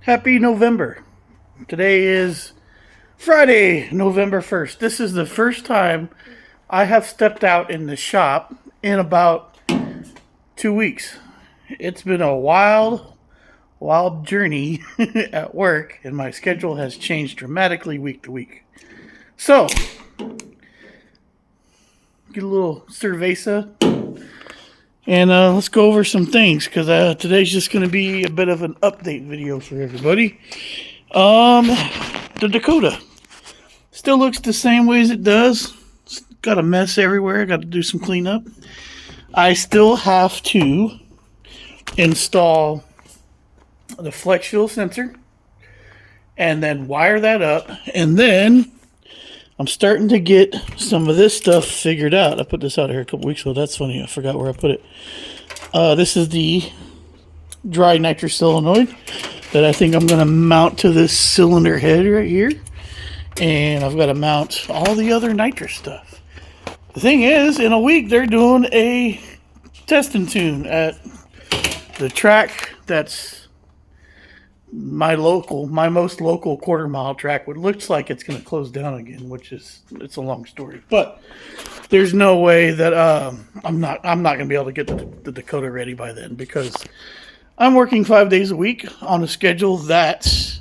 Happy November. Today is Friday, November 1st. This is the first time I have stepped out in the shop in about 2 weeks. It's been a wild journey at work, and my schedule has changed dramatically week to week. So, get a little cerveza, and let's go over some things, because today's just going to be a bit of an update video for everybody. The Dakota still looks the same way as it does. It's got a mess everywhere. Got to do some cleanup. I still have to install the flex fuel sensor and then wire that up, and then I'm starting to get some of this stuff figured out. I put this out here a couple weeks ago. That's funny. I forgot where I put it. This is the dry nitrous solenoid that I think I'm going to mount to this cylinder head right here. And I've got to mount all the other nitrous stuff. The thing is, in a week, they're doing a test and tune at the track that's my most local quarter-mile track. What looks like it's going to close down again, it's a long story. But there's no way that I'm not going to be able to get the Dakota ready by then, because I'm working 5 days a week on a schedule that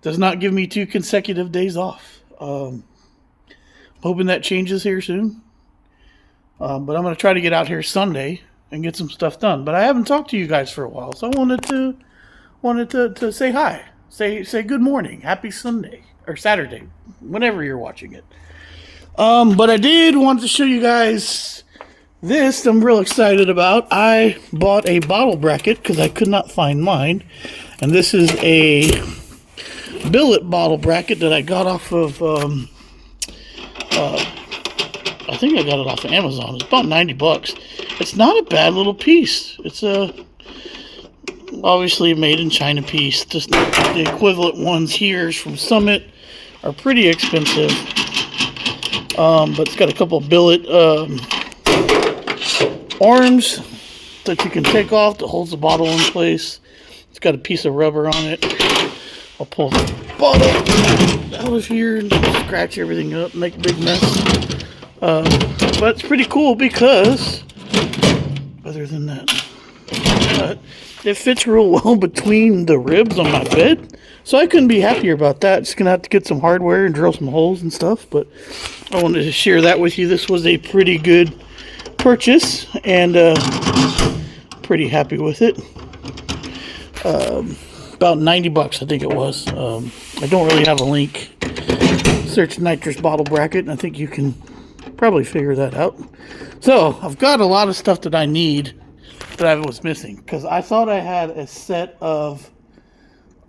does not give me 2 consecutive days off. Hoping that changes here soon. But I'm going to try to get out here Sunday and get some stuff done. But I haven't talked to you guys for a while, so I wanted to say hi, say good morning, happy Sunday or Saturday, whenever you're watching it. But I did want to show you guys this. I'm real excited about. I bought a bottle bracket because I could not find mine, and this is a billet bottle bracket that I got off of. I think I got it off of Amazon. It's about $90. It's not a bad little piece. It's obviously a made in China piece. Just the equivalent ones here from Summit are pretty expensive. But it's got a couple of billet arms that you can take off that holds the bottle in place. It's got a piece of rubber on it. I'll pull the bottle out of here and scratch everything up, make a big mess. But it's pretty cool because, other than that, it fits real well between the ribs on my bed. So I couldn't be happier about that. Just going to have to get some hardware and drill some holes and stuff. But I wanted to share that with you. This was a pretty good purchase, and pretty happy with it. About $90, I think it was. I don't really have a link. Search nitrous bottle bracket, and I think you can probably figure that out. So I've got a lot of stuff that I need that I was missing, because I thought I had a set of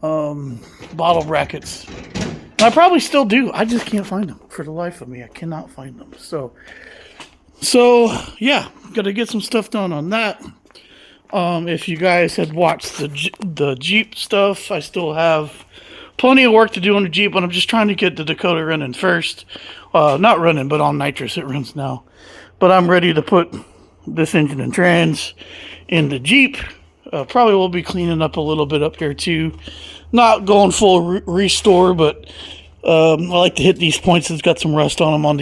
bottle brackets, and I probably still do. I just can't find them for the life of me. I cannot find them. So yeah, gotta get some stuff done on that. If you guys had watched the Jeep stuff, I still have plenty of work to do on the Jeep, but I'm just trying to get the Dakota running first. Not running, but on nitrous. It runs now. But I'm ready to put this engine and trans in the Jeep. Probably will be cleaning up a little bit up there too. Not going full restore, but I like to hit these points that's got some rust on them on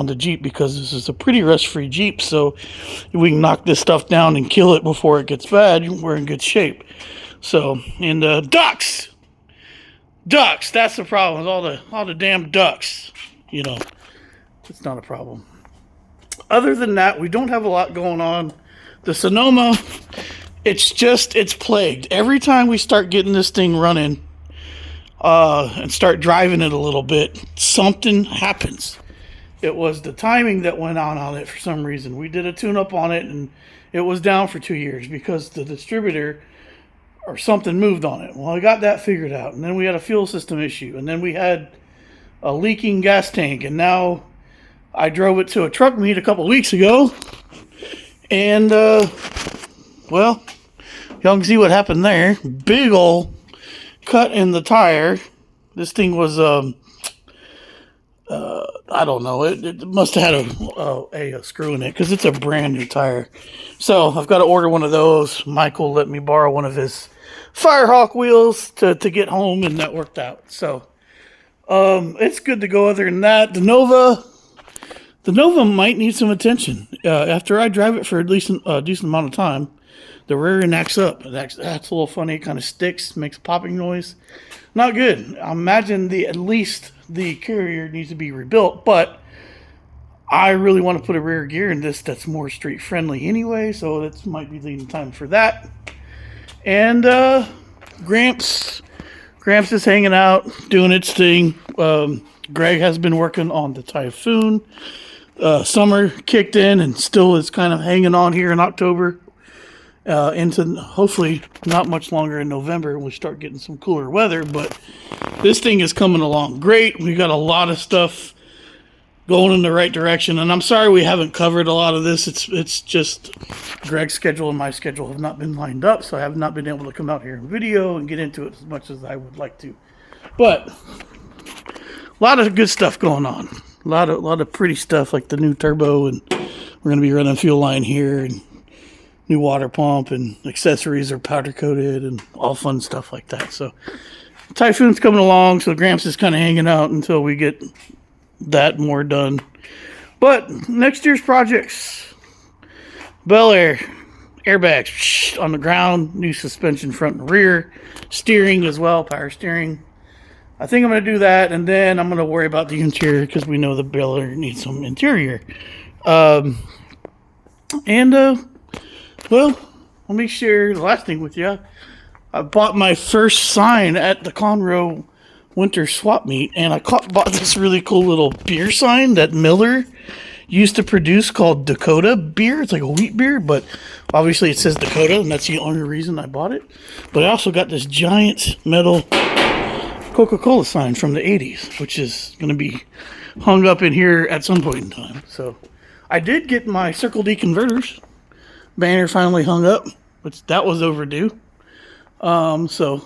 the Jeep, because this is a pretty rust-free Jeep. So if we can knock this stuff down and kill it before it gets bad, we're in good shape. So, and ducks, that's the problem. All the damn ducks. You know, it's not a problem. Other than that, we don't have a lot going on. The Sonoma, it's plagued. Every time we start getting this thing running and start driving it a little bit, something happens. It was the timing that went on it for some reason. We did a tune-up on it, and it was down for 2 years because the distributor or something moved on it. Well, I got that figured out, and then we had a fuel system issue, and then we had a leaking gas tank, and now I drove it to a truck meet a couple weeks ago, and well, y'all can see what happened there. Big ol' cut in the tire. This thing was I don't know, it must have had a screw in it, because it's a brand new tire. So I've got to order one of those. Michael let me borrow one of his Firehawk wheels to get home, and that worked out. So it's good to go. Other than that, the Nova might need some attention. After I drive it for at least a decent amount of time, the rear end acts up. That's a little funny. It kind of sticks, makes a popping noise. Not good. I imagine at least the carrier needs to be rebuilt, but I really want to put a rear gear in this that's more street friendly anyway, so that might be the time for that. And Gramps is hanging out, doing its thing. Greg has been working on the Typhoon. Summer kicked in and still is kind of hanging on here in October. Into hopefully not much longer in November when we start getting some cooler weather. But this thing is coming along great. We got a lot of stuff going in the right direction, and I'm sorry we haven't covered a lot of this. It's just Greg's schedule and my schedule have not been lined up, so I have not been able to come out here and video and get into it as much as I would like to. But a lot of good stuff going on. A lot of pretty stuff like the new turbo, and we're going to be running fuel line here, and new water pump, and accessories are powder coated, and all fun stuff like that. So Typhoon's coming along, so Gramps is kind of hanging out until we get that more done. But next year's projects: Bel Air, airbags on the ground, new suspension front and rear, steering as well, power steering. I think I'm going to do that, and then I'm going to worry about the interior because we know the Bel Air needs some interior. Well, let me share the last thing with you. I bought my first sign at the Conroe Winter Swap Meet, and I bought this really cool little beer sign that Miller used to produce called Dakota beer. It's like a wheat beer, but obviously it says Dakota, and that's the only reason I bought it. But I also got this giant metal Coca-Cola sign from the 80s, which is going to be hung up in here at some point in time. So I did get my Circle D converters banner finally hung up, which that was overdue. So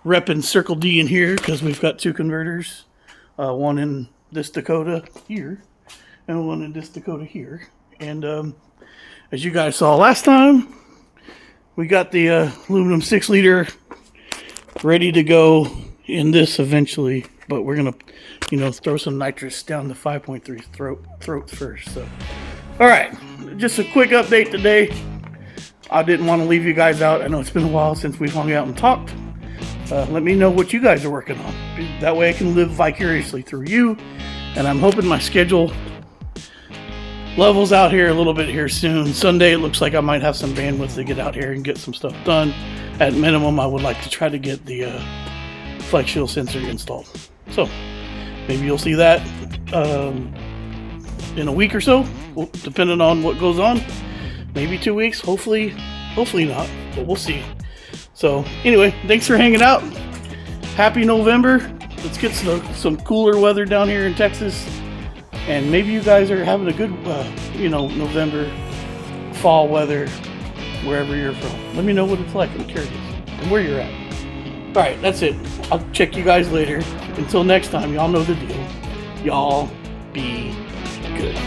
repping Circle D in here because we've got two converters, one in this Dakota here and one in this Dakota here. And as you guys saw last time, we got the aluminum 6-liter ready to go in this eventually, but we're gonna throw some nitrous down the 5.3 throat first. So all right, just a quick update today. I didn't want to leave you guys out. I know it's been a while since we've hung out and talked. Let me know what you guys are working on. That way I can live vicariously through you. And I'm hoping my schedule levels out here a little bit here soon. Sunday, it looks like I might have some bandwidth to get out here and get some stuff done. At minimum, I would like to try to get the flex shield sensor installed. So maybe you'll see that in a week or so, depending on what goes on. Maybe 2 weeks. Hopefully not, but we'll see. So anyway, thanks for hanging out. Happy November. Let's get some cooler weather down here in Texas, and maybe you guys are having a good November fall weather wherever you're from. Let me know what it's like. I'm curious and where you're at. All right, that's it. I'll check you guys later. Until next time, y'all know the deal. Y'all be good.